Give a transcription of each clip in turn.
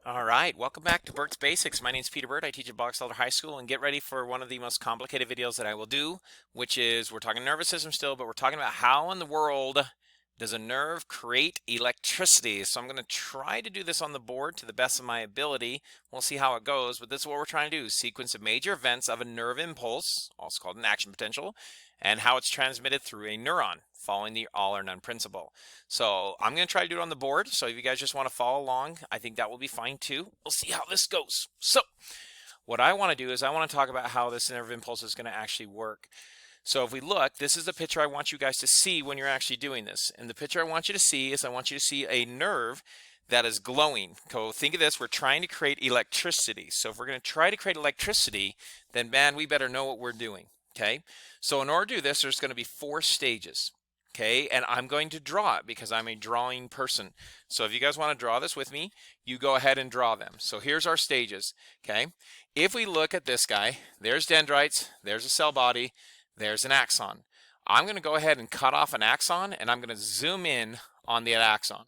All right, welcome back to Burt's Basics. My name is Peter Burt. I teach at Box Elder High School, and get ready for one of the most complicated videos that I will do, which is we're talking nervous system still, but we're talking about how in the world does a nerve create electricity. So I'm going to try to do this on the board to the best of my ability. We'll see how it goes, but this is what we're trying to do: sequence of major events of a nerve impulse, also called an action potential, and how it's transmitted through a neuron, following the all or none principle. So I'm going to try to do it on the board. So if you guys just want to follow along, I think that will be fine too. We'll see how this goes. So what I want to do is I want to talk about how this nerve impulse is going to actually work. So if we look, this is the picture I want you guys to see when you're actually doing this. And the picture I want you to see is I want you to see a nerve that is glowing. So think of this, we're trying to create electricity. So if we're going to try to create electricity, then man, we better know what we're doing. Okay, so in order to do this, there's going to be 4 stages. Okay, and I'm going to draw it because I'm a drawing person. So if you guys want to draw this with me, you go ahead and draw them. So here's our stages. Okay, if we look at this guy, there's dendrites, there's a cell body, there's an axon. I'm going to go ahead and cut off an axon, and I'm going to zoom in on the axon.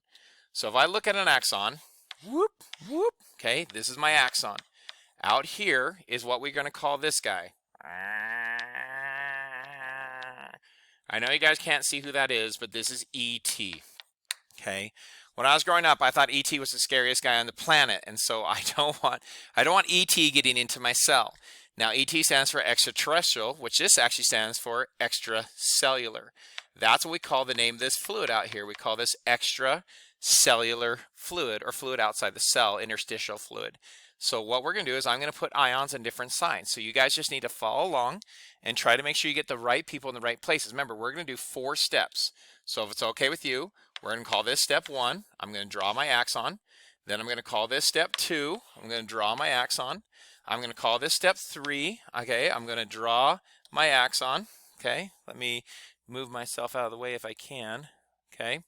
So if I look at an axon, whoop, whoop, okay, this is my axon. Out here is what we're going to call this guy. I know you guys can't see who that is, but this is E.T. Okay. When I was growing up, I thought E.T. was the scariest guy on the planet, and so I don't want E.T. getting into my cell. Now, E.T. stands for extraterrestrial, which this actually stands for extracellular. That's what we call the name of this fluid out here. We call this extracellular fluid, or fluid outside the cell, interstitial fluid. So what we're going to do is I'm going to put ions in different signs. So you guys just need to follow along and try to make sure you get the right people in the right places. Remember, we're going to do 4 steps. So if it's okay with you, we're going to call this step 1. I'm going to draw my axon. Then I'm going to call this step 2. I'm going to draw my axon. I'm going to call this step 3. Okay, I'm going to draw my axon. Okay, let me move myself out of the way if I can. Okay,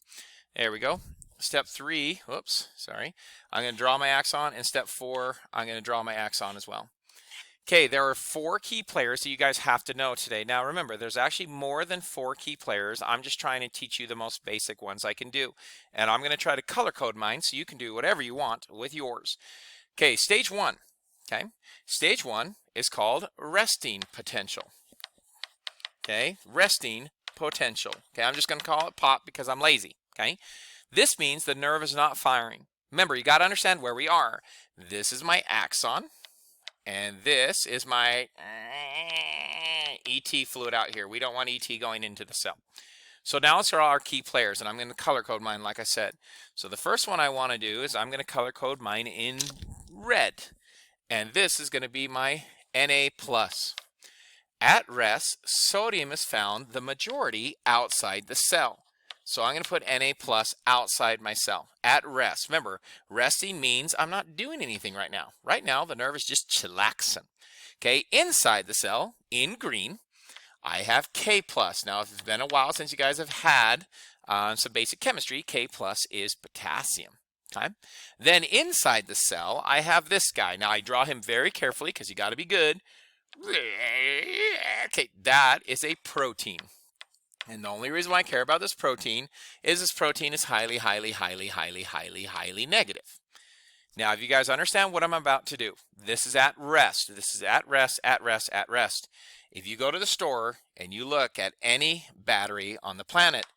there we go. Step 3, whoops, sorry. I'm going to draw my axon, and step 4, I'm going to draw my axon as well. Okay, there are 4 key players that you guys have to know today. Now remember, there's actually more than 4 key players. I'm just trying to teach you the most basic ones I can do. And I'm going to try to color code mine so you can do whatever you want with yours. Okay, stage 1. Okay, stage 1 is called resting potential. Okay, resting potential. Okay, I'm just going to call it pop because I'm lazy. Okay, this means the nerve is not firing. Remember, you got to understand where we are. This is my axon, and this is my ET fluid out here. We don't want ET going into the cell. So now let's draw our key players, and I'm going to color code mine like I said. So the first one I want to do is I'm going to color code mine in red, and this is going to be my Na+. At rest, sodium is found the majority outside the cell. So I'm going to put Na+ outside my cell. At rest. Remember, resting means I'm not doing anything right now. Right now, the nerve is just chillaxing. Okay, inside the cell, in green, I have K+. Now, if it's been a while since you guys have had some basic chemistry, K+ is potassium. Okay. Then inside the cell, I have this guy. Now, I draw him very carefully because you got to be good. Okay, that is a protein. And the only reason why I care about this protein is highly, highly, highly, highly, highly, highly negative. Now, if you guys understand what I'm about to do, this is at rest. This is at rest, at rest, at rest. If you go to the store and you look at any battery on the planet,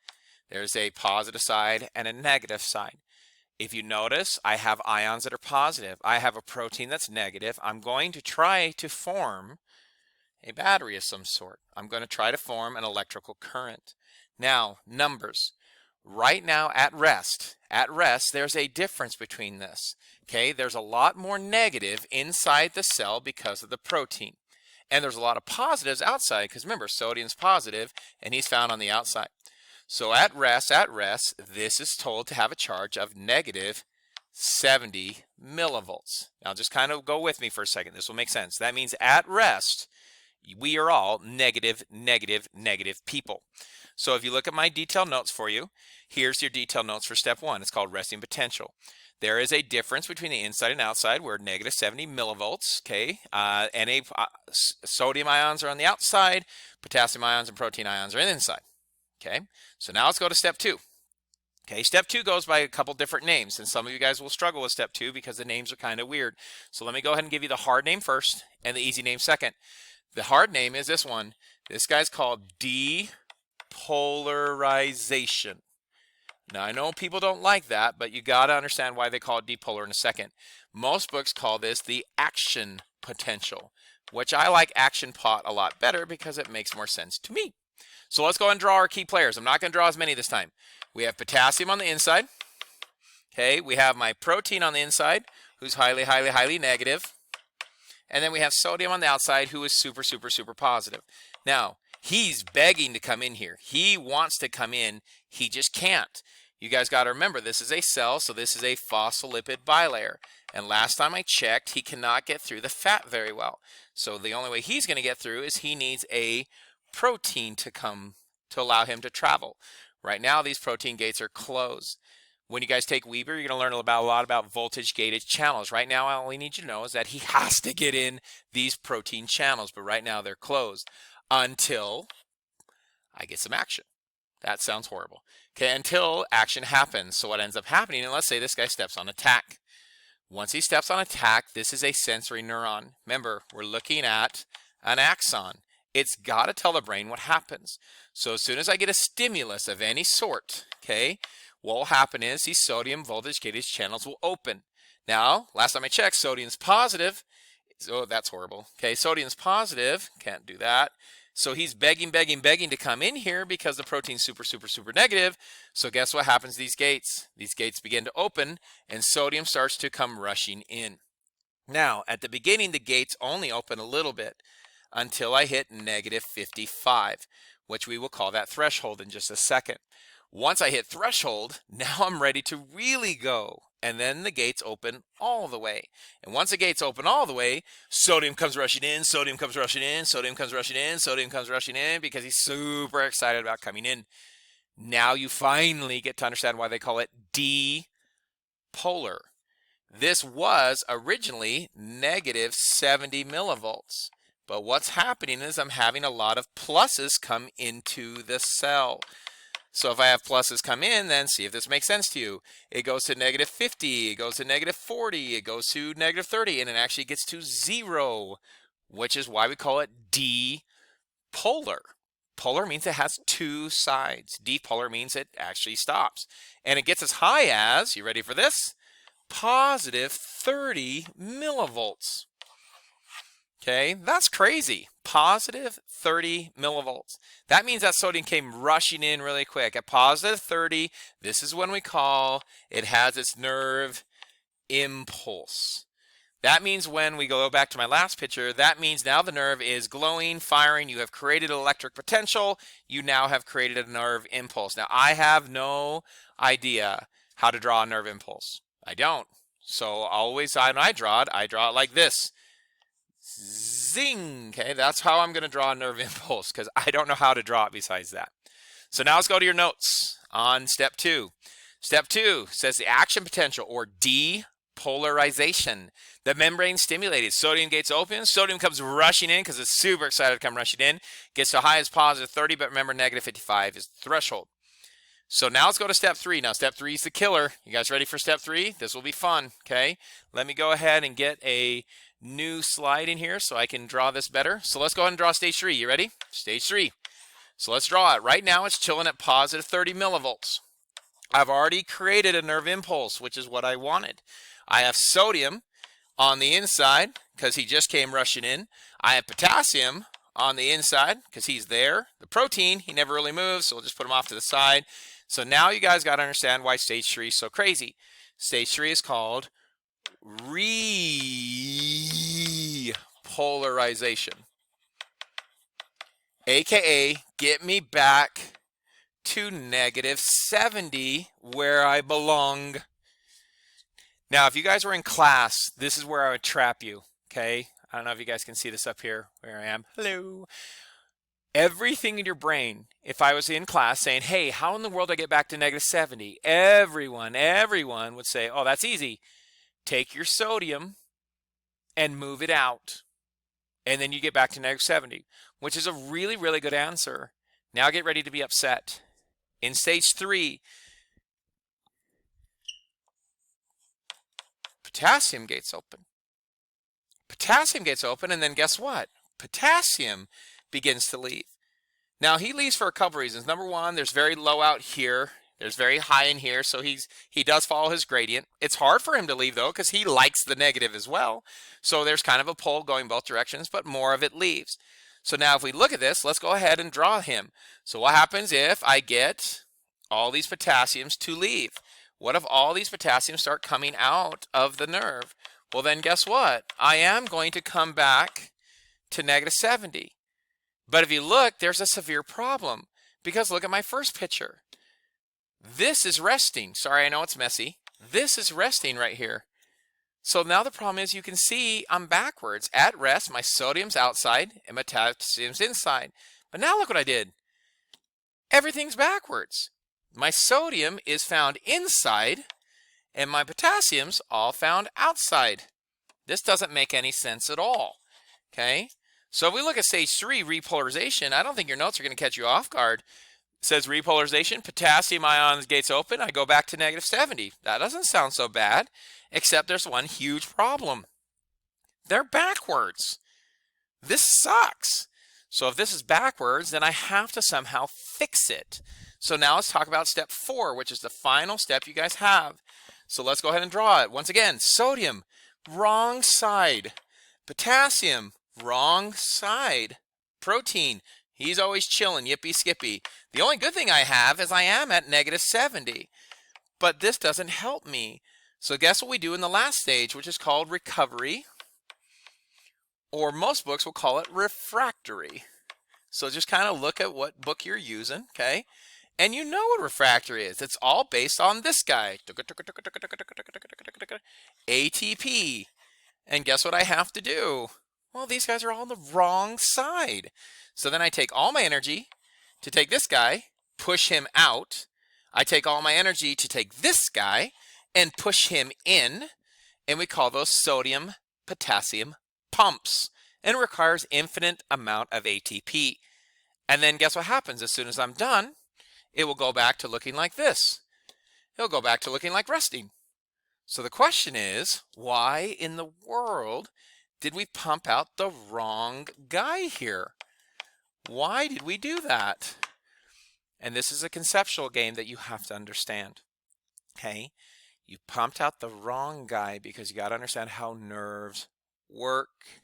there's a positive side and a negative side. If you notice, I have ions that are positive. I have a protein that's negative. I'm going to try to form a battery of some sort. I'm going to try to form an electrical current. Now, numbers. Right now at rest, there's a difference between this. Okay, there's a lot more negative inside the cell because of the protein. And there's a lot of positives outside because remember, sodium's positive and he's found on the outside. So at rest, this is told to have a charge of negative 70 millivolts. Now just kind of go with me for a second. This will make sense. That means at rest, we are all negative, negative, negative people. So if you look at my detailed notes for you, here's your detailed notes for step 1. It's called resting potential. There is a difference between the inside and outside. We're negative 70 millivolts. Okay, sodium ions are on the outside, potassium ions and protein ions are on the inside. Okay, so now let's go to step 2. Okay, step 2 goes by a couple different names, and some of you guys will struggle with step 2 because the names are kind of weird. So let me go ahead and give you the hard name first and the easy name second. The hard name is this one. This guy's called depolarization. Now, I know people don't like that, but you got to understand why they call it depolar in a second. Most books call this the action potential, which I like action pot a lot better because it makes more sense to me. So let's go and draw our key players. I'm not going to draw as many this time. We have potassium on the inside. Okay, we have my protein on the inside, who's highly, highly, highly negative. And then we have sodium on the outside, who is super, super, super positive. Now, he's begging to come in here. He wants to come in. He just can't. You guys got to remember, this is a cell, so this is a phospholipid bilayer. And last time I checked, he cannot get through the fat very well. So the only way he's going to get through is he needs a protein to come to allow him to travel. Right now, these protein gates are closed. When you guys take Weber, you're going to learn a lot about voltage-gated channels. Right now, all we need you to know is that he has to get in these protein channels, but right now they're closed until I get some action. That sounds horrible. Okay, until action happens. So what ends up happening, and let's say this guy steps on attack. Once he steps on attack, this is a sensory neuron. Remember, we're looking at an axon. It's got to tell the brain what happens. So as soon as I get a stimulus of any sort, okay, what will happen is these sodium voltage-gated channels will open. Now, last time I checked, sodium's positive. Oh, that's horrible. Okay, sodium's positive. Can't do that. So he's begging, begging, begging to come in here because the protein's super, super, super negative. So guess what happens to these gates? These gates begin to open and sodium starts to come rushing in. Now, at the beginning, the gates only open a little bit until I hit negative 55, which we will call that threshold in just a second. Once I hit threshold, now I'm ready to really go. And then the gates open all the way. And once the gates open all the way, sodium comes rushing in, sodium comes rushing in, sodium comes rushing in, sodium comes rushing in because he's super excited about coming in. Now you finally get to understand why they call it dipolar. This was originally negative 70 millivolts. But what's happening is I'm having a lot of pluses come into the cell. So if I have pluses come in, then see if this makes sense to you. It goes to negative 50, it goes to negative 40, it goes to negative 30, and it actually gets to 0, which is why we call it dipolar. Polar means it has two sides. Dipolar means it actually stops. And it gets as high as, you ready for this? Positive 30 millivolts. Okay, that's crazy. Positive 30 millivolts. That means that sodium came rushing in really quick. At positive 30, this is when we call it has its nerve impulse. That means when we go back to my last picture, that means now the nerve is glowing, firing. You have created an electric potential. You now have created a nerve impulse. Now, I have no idea how to draw a nerve impulse. I don't. So always when I draw it like this. Zing. Okay, that's how I'm going to draw a nerve impulse because I don't know how to draw it besides that. So now let's go to your notes on step 2. Step 2 says the action potential or depolarization. The membrane stimulated. Sodium gates open. Sodium comes rushing in because it's super excited to come rushing in. Gets to high as positive 30, but remember negative 55 is the threshold. So now let's go to step 3. Now step 3 is the killer. You guys ready for step 3? This will be fun, okay? Let me go ahead and get a new slide in here so I can draw this better. So let's go ahead and draw stage 3. You ready? Stage 3. So let's draw it. Right now it's chilling at positive 30 millivolts. I've already created a nerve impulse, which is what I wanted. I have sodium on the inside because he just came rushing in. I have potassium on the inside because he's there. The protein, he never really moves, so we'll just put him off to the side. So now you guys got to understand why stage 3 is so crazy. Stage 3 is called repolarization, aka get me back to negative 70 where I belong. Now, if you guys were in class, this is where I would trap you, okay? I don't know if you guys can see this up here where I am. Hello. Everything in your brain, if I was in class saying, hey, how in the world do I get back to negative 70? Everyone would say, oh, that's easy. Take your sodium and move it out. And then you get back to negative 70, which is a really, really good answer. Now get ready to be upset. In stage 3, potassium gates open. Potassium gets open, and then guess what? Potassium begins to leave. Now, he leaves for a couple reasons. Number one, there's very low out here. There's very high in here, so he does follow his gradient. It's hard for him to leave, though, because he likes the negative as well. So there's kind of a pull going both directions, but more of it leaves. So now if we look at this, let's go ahead and draw him. So what happens if I get all these potassiums to leave? What if all these potassiums start coming out of the nerve? Well, then guess what? I am going to come back to -70. But if you look, there's a severe problem, because look at my first picture. This is resting. Sorry, I know it's messy. This is resting right here. So now the problem is, you can see I'm backwards. At rest, my sodium's outside and my potassium's inside. But now look what I did. Everything's backwards. My sodium is found inside and my potassium's all found outside. This doesn't make any sense at all. Okay? So if we look at stage 3, repolarization, I don't think your notes are going to catch you off guard. It says repolarization, potassium ions gates open, I go back to -70. That doesn't sound so bad, except there's one huge problem. They're backwards. This sucks. So if this is backwards, then I have to somehow fix it. So now let's talk about step 4, which is the final step you guys have. So let's go ahead and draw it. Once again, sodium, wrong side. Potassium, wrong side. Protein, he's always chilling, yippee skippy. The only good thing I have is I am at -70. But this doesn't help me. So guess what we do in the last stage, which is called recovery, or most books will call it refractory. So just kind of look at what book you're using, okay? And you know what refractory is. It's all based on this guy. ATP. And guess what I have to do? Well, these guys are all on the wrong side. So then I take all my energy to take this guy, push him out. I take all my energy to take this guy and push him in. And we call those sodium-potassium pumps. And it requires infinite amount of ATP. And then guess what happens? As soon as I'm done, it will go back to looking like this. It'll go back to looking like resting. So the question is, why in the world did we pump out the wrong guy here? Why did we do that? And this is a conceptual game that you have to understand. Okay? You pumped out the wrong guy because you got to understand how nerves work.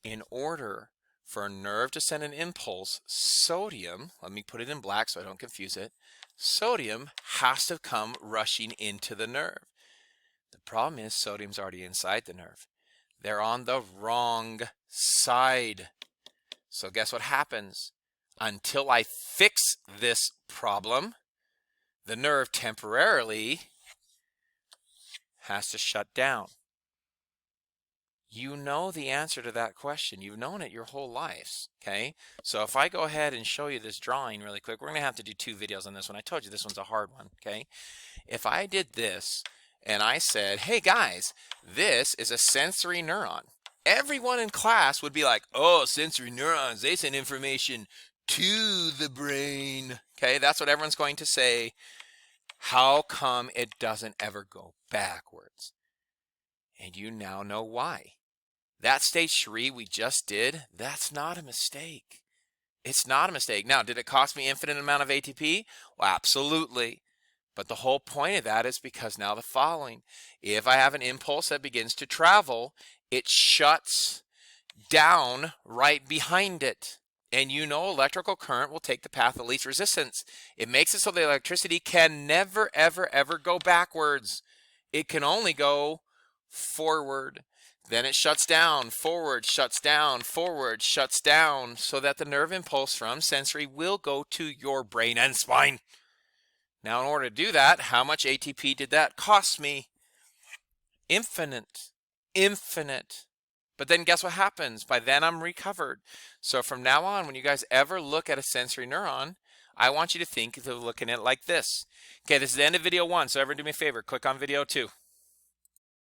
In order for a nerve to send an impulse, sodium, let me put it in black so I don't confuse it, sodium has to come rushing into the nerve. The problem is sodium's already inside the nerve. They're on the wrong side. So guess what happens? Until I fix this problem, the nerve temporarily has to shut down. You know the answer to that question. You've known it your whole lives, okay? So if I go ahead and show you this drawing really quick, we're going to have to do 2 videos on this one. I told you this one's a hard one, okay? If I did this and I said, hey guys, this is a sensory neuron, everyone in class would be like, oh, sensory neurons, they send information to the brain, okay? That's what everyone's going to say. How come it doesn't ever go backwards? And you now know why. That stage 3 we just did, that's not a mistake. It's not a mistake. Now, did it cost me infinite amount of ATP? Well, absolutely. But the whole point of that is because now the following. If I have an impulse that begins to travel, it shuts down right behind it. And you know electrical current will take the path of least resistance. It makes it so the electricity can never, ever, ever go backwards. It can only go forward. Then it shuts down, forward, shuts down, forward, shuts down, so that the nerve impulse from sensory will go to your brain and spine. Now, in order to do that, how much ATP did that cost me? Infinite. Infinite. But then guess what happens? By then I'm recovered. So from now on, when you guys ever look at a sensory neuron, I want you to think of looking at it like this. Okay, this is the end of video 1, so everyone do me a favor, click on video 2.